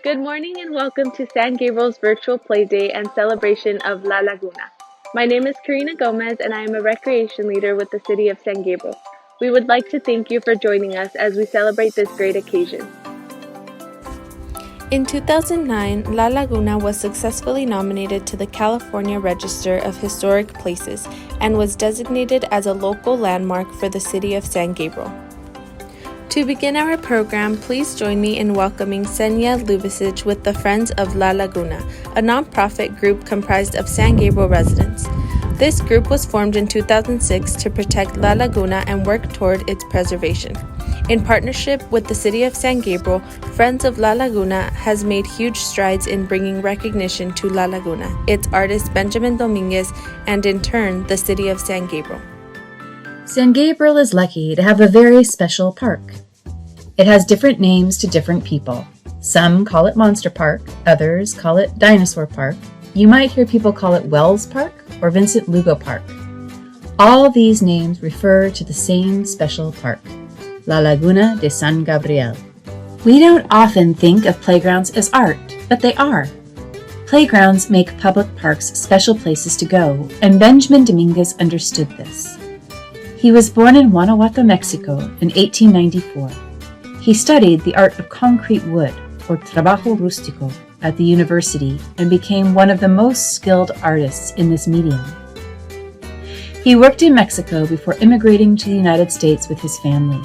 Good morning and welcome to San Gabriel's virtual play day and celebration of La Laguna. My name is Karina Gomez and I am a recreation leader with the City of San Gabriel. We would like to thank you for joining us as we celebrate this great occasion. In 2009, La Laguna was successfully nominated to the California Register of Historic Places and was designated as a local landmark for the City of San Gabriel. To begin our program, please join me in welcoming Senya Lubisic with the Friends of La Laguna, a nonprofit group comprised of San Gabriel residents. This group was formed in 2006 to protect La Laguna and work toward its preservation. In partnership with the City of San Gabriel, Friends of La Laguna has made huge strides in bringing recognition to La Laguna, its artist Benjamin Dominguez, and in turn, the City of San Gabriel. San Gabriel is lucky to have a very special park. It has different names to different people. Some call it Monster Park, others call it Dinosaur Park. You might hear people call it Wells Park or Vincent Lugo Park. All these names refer to the same special park, La Laguna de San Gabriel. We don't often think of playgrounds as art, but they are. Playgrounds make public parks special places to go, and Benjamin Dominguez understood this. He was born in Guanajuato, Mexico in 1894. He studied the art of concrete wood, or trabajo rústico, at the university and became one of the most skilled artists in this medium. He worked in Mexico before immigrating to the United States with his family.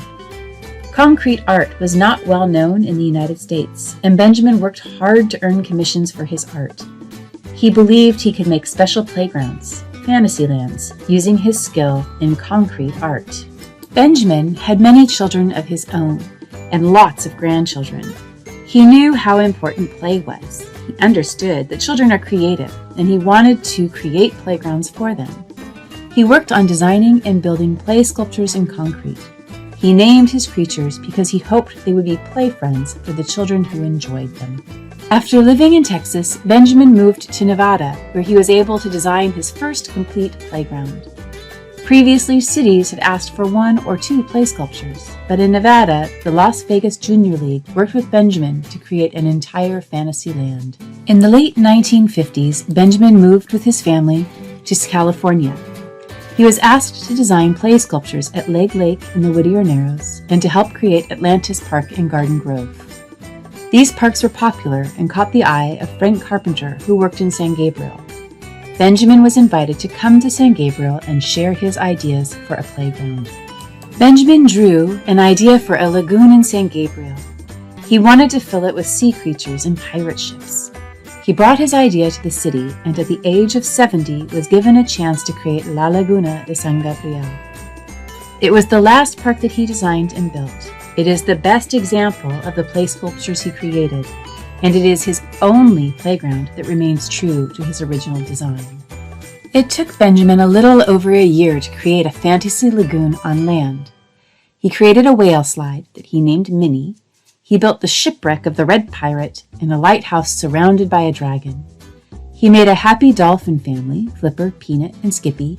Concrete art was not well known in the United States, and Benjamin worked hard to earn commissions for his art. He believed he could make special playgrounds, Fantasylands, using his skill in concrete art. Benjamin had many children of his own and lots of grandchildren. He knew how important play was. He understood that children are creative, and he wanted to create playgrounds for them. He worked on designing and building play sculptures in concrete. He named his creatures because he hoped they would be play friends for the children who enjoyed them. After living in Texas, Benjamin moved to Nevada, where he was able to design his first complete playground. Previously, cities had asked for 1 or 2 play sculptures, but in Nevada, the Las Vegas Junior League worked with Benjamin to create an entire fantasy land. In the late 1950s, Benjamin moved with his family to California. He was asked to design play sculptures at Legg Lake in the Whittier Narrows and to help create Atlantis Park and Garden Grove. These parks were popular and caught the eye of Frank Carpenter, who worked in San Gabriel. Benjamin was invited to come to San Gabriel and share his ideas for a playground. Benjamin drew an idea for a lagoon in San Gabriel. He wanted to fill it with sea creatures and pirate ships. He brought his idea to the city and at the age of 70 was given a chance to create La Laguna de San Gabriel. It was the last park that he designed and built. It is the best example of the play sculptures he created, and it is his only playground that remains true to his original design. It took Benjamin a little over a year to create a fantasy lagoon on land. He created a whale slide that he named Minnie. He built the shipwreck of the Red Pirate and a lighthouse surrounded by a dragon. He made a happy dolphin family, Flipper, Peanut, and Skippy.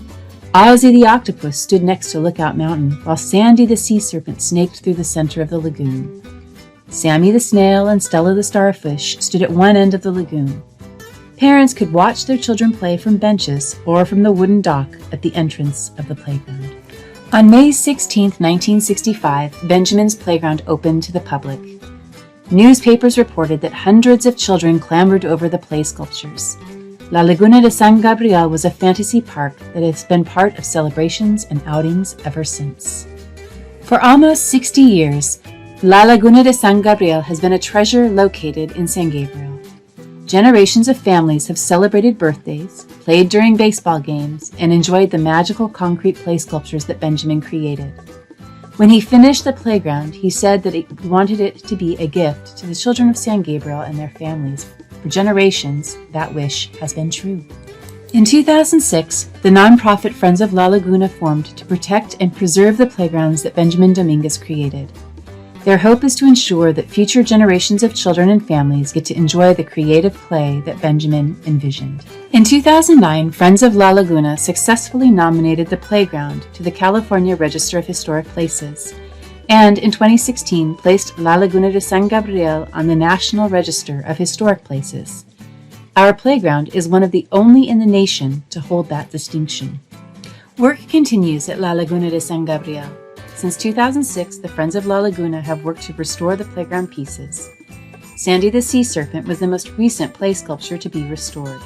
Ozzy the octopus stood next to Lookout Mountain, while Sandy the sea serpent snaked through the center of the lagoon. Sammy the snail and Stella the starfish stood at one end of the lagoon. Parents could watch their children play from benches or from the wooden dock at the entrance of the playground. On May 16, 1965, Benjamin's playground opened to the public. Newspapers reported that hundreds of children clambered over the play sculptures. La Laguna de San Gabriel was a fantasy park that has been part of celebrations and outings ever since. For almost 60 years, La Laguna de San Gabriel has been a treasure located in San Gabriel. Generations of families have celebrated birthdays, played during baseball games, and enjoyed the magical concrete play sculptures that Benjamin created. When he finished the playground, he said that he wanted it to be a gift to the children of San Gabriel and their families. For generations, that wish has been true. In 2006, the nonprofit Friends of La Laguna formed to protect and preserve the playgrounds that Benjamin Dominguez created. Their hope is to ensure that future generations of children and families get to enjoy the creative play that Benjamin envisioned. In 2009, Friends of La Laguna successfully nominated the playground to the California Register of Historic Places. and in 2016 placed La Laguna de San Gabriel on the National Register of Historic Places. Our playground is one of the only in the nation to hold that distinction. Work continues at La Laguna de San Gabriel. Since 2006, the Friends of La Laguna have worked to restore the playground pieces. Sandy the Sea Serpent was the most recent play sculpture to be restored.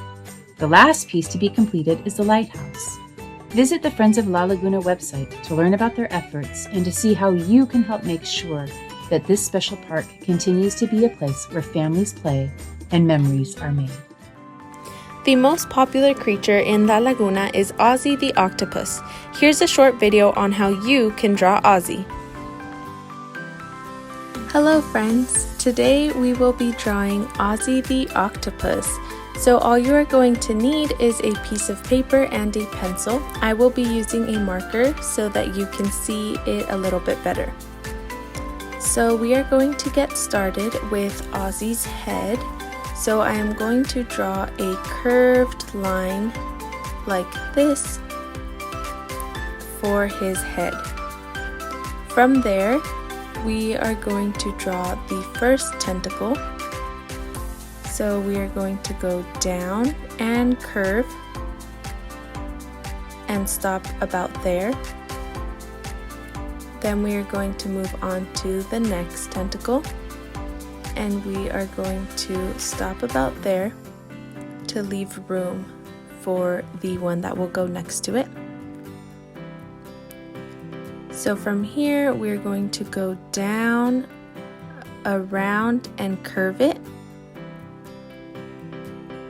The last piece to be completed is the lighthouse. Visit the Friends of La Laguna website to learn about their efforts and to see how you can help make sure that this special park continues to be a place where families play and memories are made. The most popular creature in La Laguna is Ozzy the octopus. Here's a short video on how you can draw Ozzy. Hello friends, today we will be drawing Ozzy the octopus. So all you are going to need is a piece of paper and a pencil. I will be using a marker so that you can see it a little bit better. So we are going to get started with Ozzy's head. So I am going to draw a curved line like this for his head. From there, we are going to draw the first tentacle. So we are going to go down and curve and stop about there. Then we are going to move on to the next tentacle. And we are going to stop about there to leave room for the one that will go next to it. So from here, we're going to go down, around, and curve it,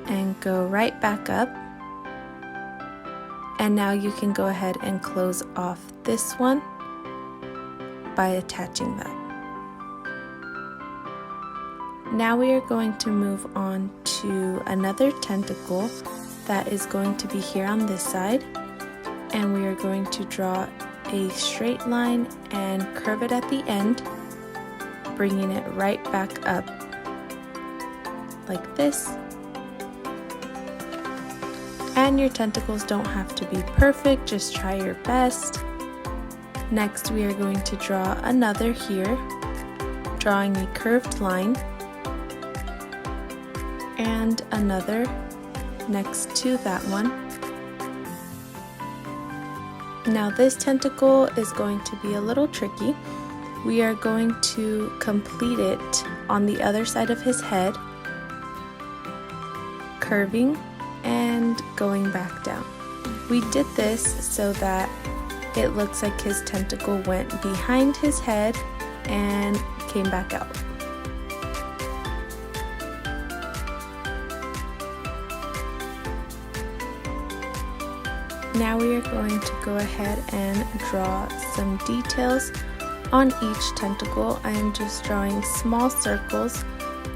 and go right back up. And now you can go ahead and close off this one by attaching that. Now we are going to move on to another tentacle that is going to be here on this side, and we are going to draw a straight line and curve it at the end, bringing it right back up like this. And your tentacles don't have to be perfect, just try your best. Next we are going to draw another here, drawing a curved line, and another next to that one. Now this tentacle is going to be a little tricky. We are going to complete it on the other side of his head, curving and going back down. We did this so that it looks like his tentacle went behind his head and came back out. Now we are going to go ahead and draw some details on each tentacle. I am just drawing small circles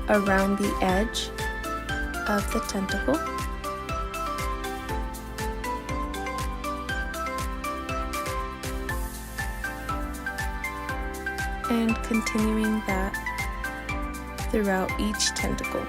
around the edge of the tentacle. And continuing that throughout each tentacle.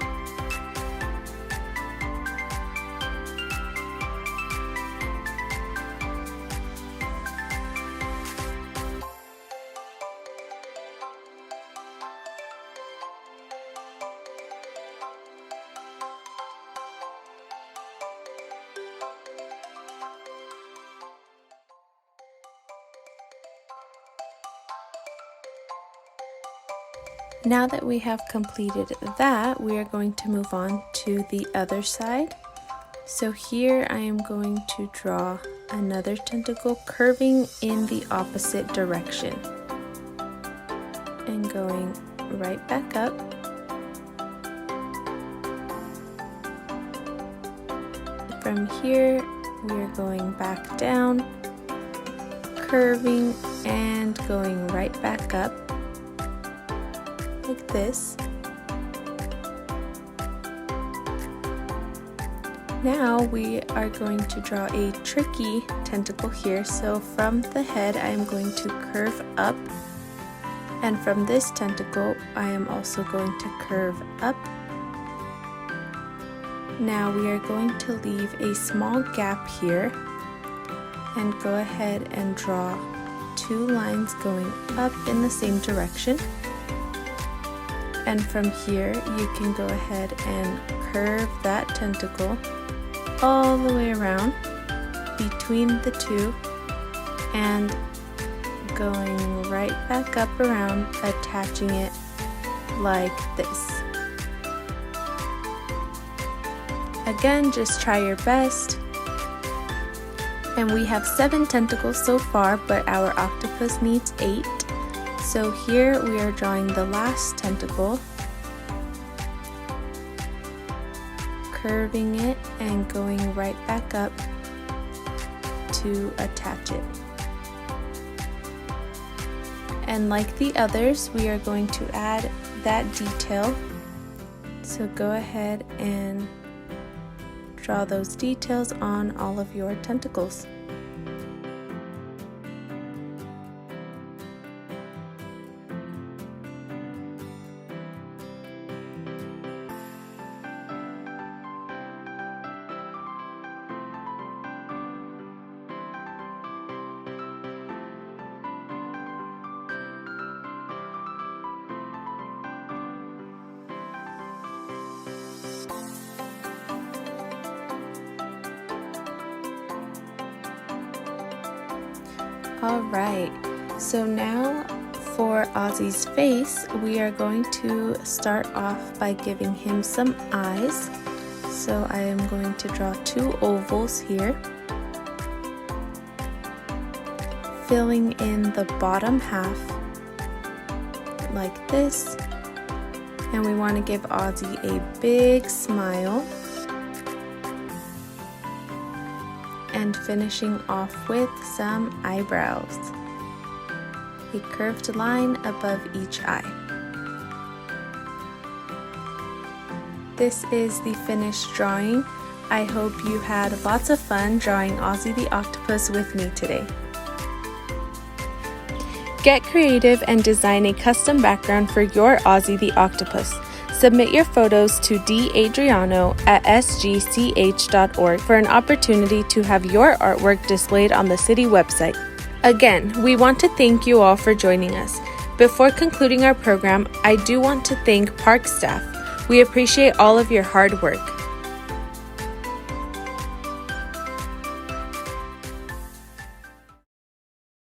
Now that we have completed that, we are going to move on to the other side. So here I am going to draw another tentacle curving in the opposite direction and going right back up. From here, we are going back down, curving and going right back up. Like this. Now we are going to draw a tricky tentacle here. So from the head I am going to curve up, and from this tentacle I am also going to curve up. Now we are going to leave a small gap here and go ahead and draw 2 lines going up in the same direction. And from here, you can go ahead and curve that tentacle all the way around between the 2 and going right back up around, attaching it like this. Again, just try your best. And we have 7 tentacles so far, but our octopus needs 8. So here we are drawing the last tentacle, curving it and going right back up to attach it. And like the others, we are going to add that detail. So go ahead and draw those details on all of your tentacles. Alright, so now for Ozzy's face, we are going to start off by giving him some eyes. So I am going to draw 2 ovals here, filling in the bottom half like this. And we want to give Ozzy a big smile. And finishing off with some eyebrows. A curved line above each eye. This is the finished drawing. I hope you had lots of fun drawing Ozzy the Octopus with me today. Get creative and design a custom background for your Ozzy the Octopus. Submit your photos to dadriano@sgch.org for an opportunity to have your artwork displayed on the city website. Again, we want to thank you all for joining us. Before concluding our program, I do want to thank park staff. We appreciate all of your hard work.